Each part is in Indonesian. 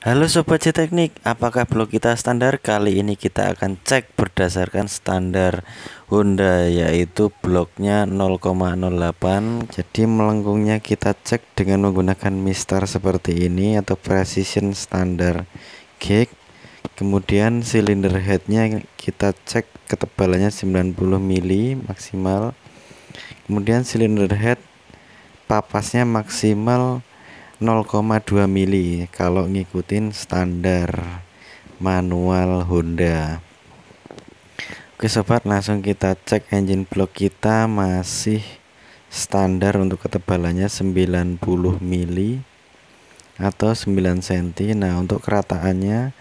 Halo Sobat C Teknik, apakah blok kita standar? Kali ini kita akan cek berdasarkan standar Honda, yaitu bloknya 0,08. Jadi melengkungnya kita cek dengan menggunakan mistar seperti ini atau precision standar gauge. Kemudian silinder headnya kita cek ketebalannya 90 mili maksimal. Kemudian silinder head papasnya maksimal 0,2 mili kalau ngikutin standar manual Honda. Oke sobat, langsung kita cek engine block kita masih standar untuk ketebalannya 90 mili atau 9 cm. Nah, untuk kerataannya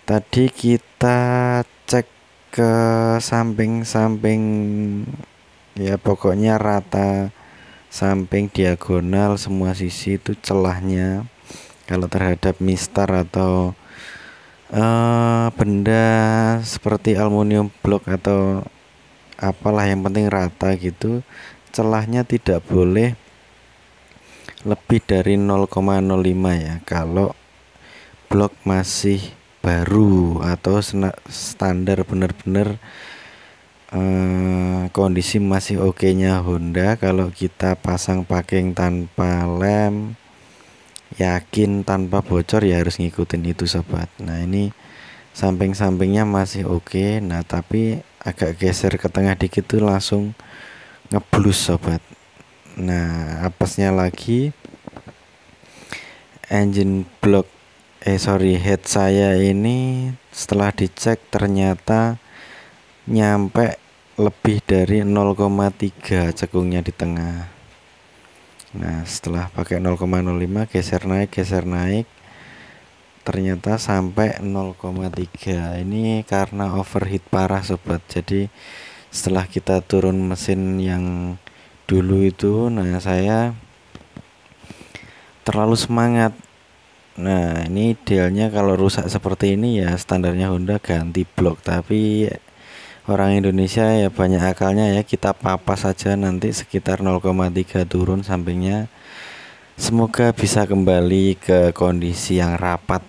tadi kita cek ke samping-samping, ya pokoknya rata samping diagonal semua sisi itu celahnya. Kalau terhadap mistar atau benda seperti aluminium blok atau apalah, yang penting rata gitu, celahnya tidak boleh lebih dari 0,05 ya kalau blok masih baru atau standar bener-bener kondisi masih oke nya Honda. Kalau kita pasang packing tanpa lem, yakin tanpa bocor, ya harus ngikutin itu sobat. Nah, ini samping-sampingnya masih oke. Nah, tapi agak geser ke tengah dikit tuh langsung ngeblus sobat. Nah, apesnya lagi engine block head saya ini setelah dicek ternyata nyampe lebih dari 0,3 cekungnya di tengah. Nah, setelah pakai 0,05 geser naik ternyata sampai 0,3. Ini karena overheat parah sobat. Jadi setelah kita turun mesin yang dulu itu, nah saya terlalu semangat. Nah, ini idealnya kalau rusak seperti ini ya standarnya Honda ganti blok, tapi orang Indonesia ya banyak akalnya ya, kita papas saja nanti sekitar 0,3 turun sampingnya. Semoga bisa kembali ke kondisi yang rapat.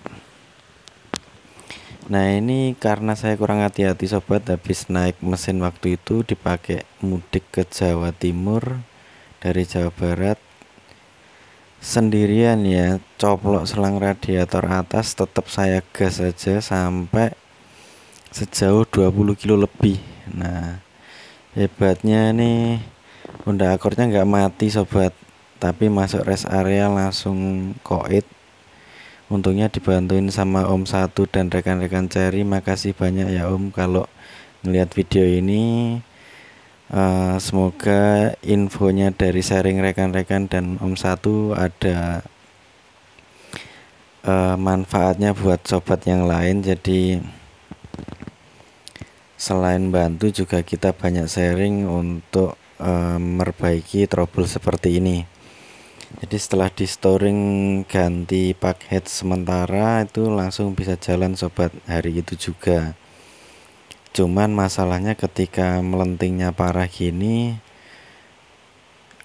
Nah, ini karena saya kurang hati-hati sobat, habis naik mesin waktu itu dipakai mudik ke Jawa Timur dari Jawa Barat sendirian ya, coplok selang radiator atas, tetap saya gas saja sampai sejauh 20 kilo lebih. Nah, hebatnya nih Honda Accord-nya nggak mati sobat, tapi masuk rest area langsung koit. Untungnya dibantuin sama Om Satu dan rekan-rekan Cherry. Makasih banyak ya Om kalau ngelihat video ini. Semoga infonya dari sharing rekan-rekan dan Om Satu ada manfaatnya buat sobat yang lain. Jadi selain bantu juga kita banyak sharing untuk memperbaiki trouble seperti ini. Jadi setelah di storing ganti pack head sementara itu langsung bisa jalan sobat hari itu juga. Cuman masalahnya ketika melentingnya parah gini,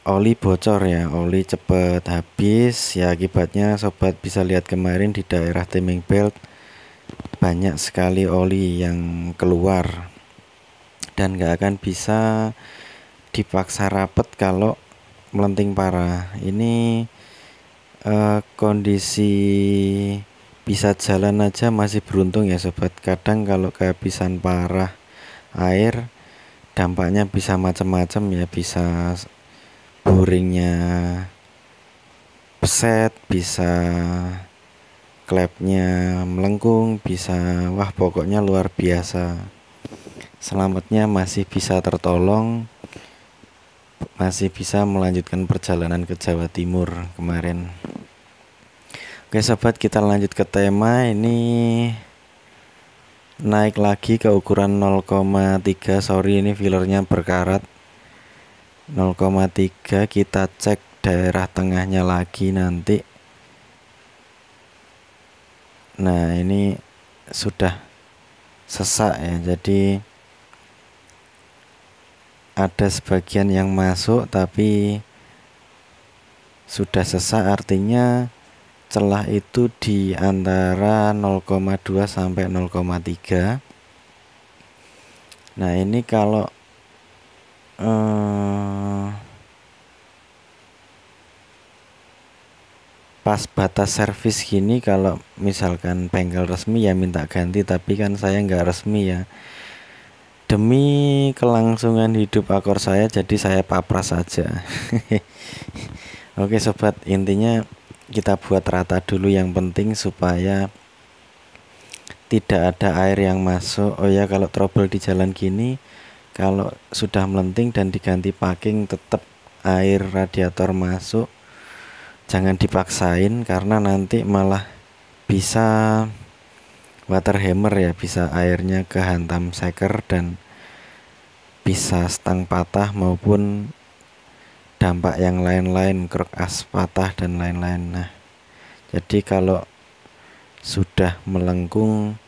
oli bocor ya, oli cepet habis ya. Akibatnya sobat bisa lihat kemarin di daerah timing belt banyak sekali oli yang keluar dan gak akan bisa dipaksa rapet kalau melenting parah. Ini kondisi bisa jalan aja masih beruntung ya sobat. Kadang kalau kehabisan parah air, dampaknya bisa macam-macam ya, bisa boringnya beset, bisa klepnya melengkung, bisa wah pokoknya luar biasa. Selamatnya masih bisa tertolong, masih bisa melanjutkan perjalanan ke Jawa Timur kemarin. Oke sobat, kita lanjut ke tema. Ini naik lagi ke ukuran 0,3. Sorry, ini fillernya berkarat 0,3. Kita cek daerah tengahnya lagi nanti. Nah, ini sudah sesak ya, jadi ada sebagian yang masuk tapi sudah sesak, artinya celah itu di antara 0,2 sampai 0,3. Nah ini kalau pas batas servis gini, kalau misalkan bengkel resmi ya minta ganti, tapi kan saya nggak resmi ya, demi kelangsungan hidup akor saya, jadi saya papras saja. Oke sobat, intinya kita buat rata dulu yang penting supaya tidak ada air yang masuk. Oh ya, kalau trouble di jalan gini, kalau sudah melenting dan diganti packing tetap air radiator masuk, jangan dipaksain karena nanti malah bisa water hammer ya, bisa airnya kehantam seker dan bisa stang patah maupun dampak yang lain-lain, krok as patah dan lain-lain. Nah, jadi kalau sudah melengkung,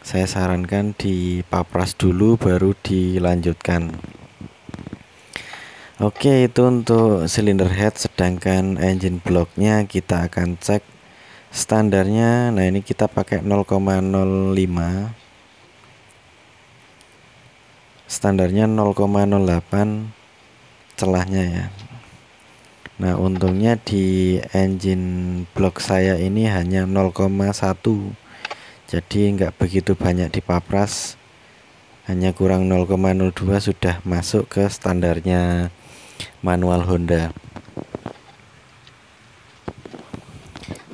saya sarankan dipapras dulu baru dilanjutkan. Oke, itu untuk silinder head. Sedangkan engine blocknya kita akan cek standarnya. Nah ini kita pakai 0,05, standarnya 0,08 celahnya ya. Nah untungnya di engine block saya ini hanya 0,1, jadi nggak begitu banyak dipapras, hanya kurang 0,02 sudah masuk ke standarnya manual Honda.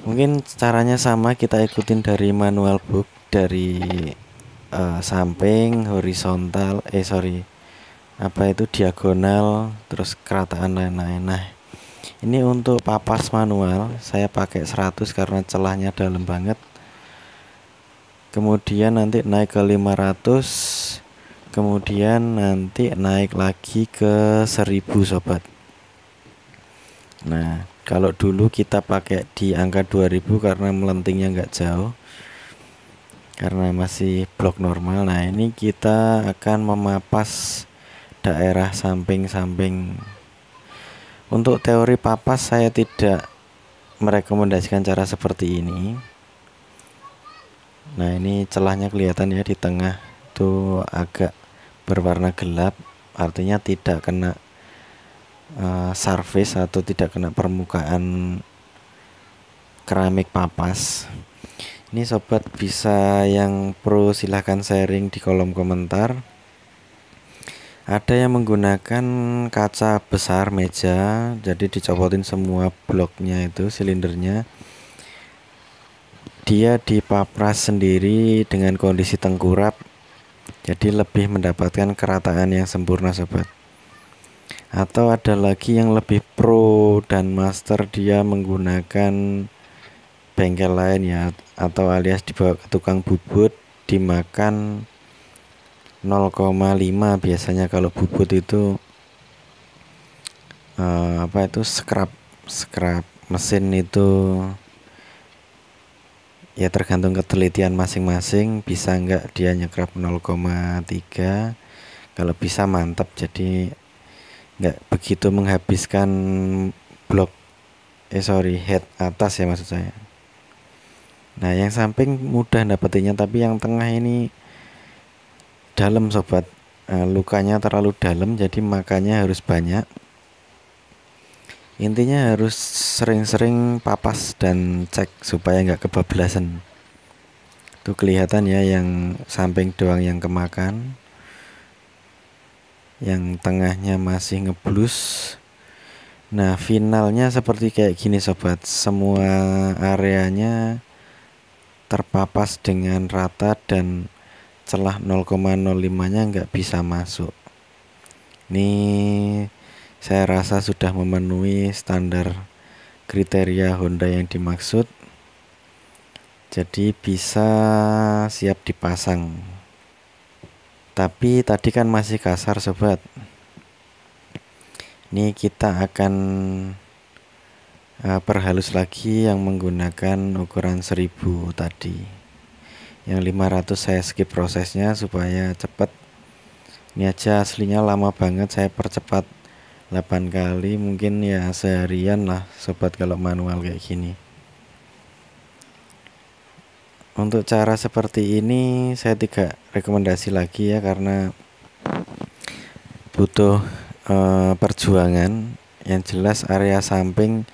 Mungkin caranya sama, kita ikutin dari manual book, dari samping, horizontal, diagonal, terus kerataan lain-lain. Nah ini untuk papas manual saya pakai 100 karena celahnya dalam banget. Kemudian nanti naik ke 500, kemudian nanti naik lagi ke 1000 sobat. Nah kalau dulu kita pakai di angka 2000 karena melentingnya nggak jauh, karena masih blok normal. Nah ini kita akan memapas daerah samping-samping. Untuk teori papas saya tidak merekomendasikan cara seperti ini. Nah ini celahnya kelihatan ya, di tengah itu agak berwarna gelap, artinya tidak kena surface atau tidak kena permukaan keramik papas. Ini sobat bisa yang pro silahkan sharing di kolom komentar. Ada yang menggunakan kaca besar meja, jadi dicopotin semua bloknya itu, silindernya. Dia dipapras sendiri dengan kondisi tengkurap, jadi lebih mendapatkan kerataan yang sempurna sobat. Atau ada lagi yang lebih pro dan master, dia menggunakan bengkel lain ya, atau alias dibawa ke tukang bubut, dimakan 0,5 biasanya. Kalau bubut itu scrap mesin itu ya tergantung ketelitian masing-masing, bisa enggak dia nyekrap 0,3. kalau bisa mantap, jadi enggak begitu menghabiskan blok head atas ya maksud saya. Nah yang samping mudah dapetinnya, tapi yang tengah ini dalam sobat, lukanya terlalu dalam, jadi makanya harus banyak. Intinya harus sering-sering papas dan cek supaya nggak kebablasan. Tuh kelihatan ya, yang samping doang yang kemakan, yang tengahnya masih ngeblus. Nah finalnya seperti kayak gini sobat, semua areanya terpapas dengan rata dan celah 0,05 nya nggak bisa masuk. Ini saya rasa sudah memenuhi standar kriteria Honda yang dimaksud, jadi bisa siap dipasang. Tapi tadi kan masih kasar sobat. Ini kita akan perhalus lagi yang menggunakan ukuran 1000 tadi. Yang 500 saya skip prosesnya supaya cepat. Ini aja aslinya lama banget, saya percepat 8 kali, mungkin ya seharian lah sobat kalau manual kayak gini. Untuk cara seperti ini saya tidak rekomendasi lagi ya, karena butuh perjuangan. Yang jelas area samping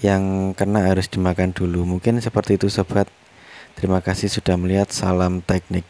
yang kena harus dimakan dulu. Mungkin seperti itu sobat. Terima kasih sudah melihat. Salam teknik.